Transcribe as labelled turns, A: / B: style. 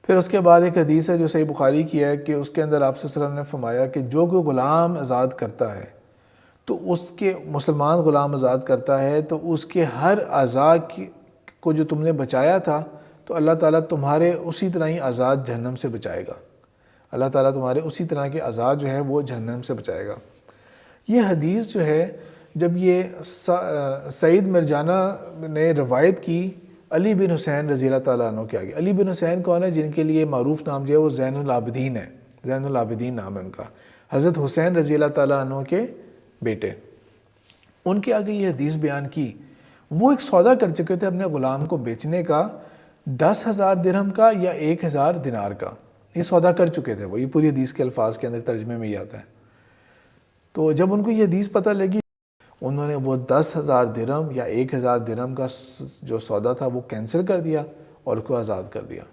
A: پھر اس کے بعد ایک حدیث ہے جو صحیح بخاری کی ہے کہ اس کے اندر آپ صلی اللہ علیہ وسلم نے فرمایا کہ جو کوئی غلام آزاد کرتا ہے تو اس کے مسلمان غلام آزاد کرتا ہے تو اس کے ہر اعضاء کو جو تم نے بچایا تھا تو اللہ تعالیٰ تمہارے اسی طرح ہی عذاب جہنم سے بچائے گا. اللہ تعالیٰ تمہارے اسی طرح کے عذاب جو ہے وہ جہنم سے بچائے گا. یہ حدیث جو ہے جب یہ سعید مرجانہ نے روایت کی علی بن حسین رضی اللہ تعالیٰ عنہ کے آگے. علی بن حسین کون ہے؟ جن کے لیے معروف نام جو ہے وہ زین العابدین ہے. زین العابدین نام ہے ان کا. حضرت حسین رضی اللہ تعالیٰ عنہ کے بیٹے. ان کے آگے یہ حدیث بیان کی. وہ ایک سودا کر چکے تھے اپنے غلام کو بیچنے کا 10,000 درہم کا یا 1,000 دینار کا. یہ سودا کر چکے تھے وہ. یہ پوری حدیث کے الفاظ کے اندر ترجمے میں یہ آتا ہے. تو جب ان کو یہ حدیث پتہ لگی انہوں نے وہ 10,000 درہم یا 1,000 درہم کا جو سودا تھا وہ کینسل کر دیا اور اس کو آزاد کر دیا.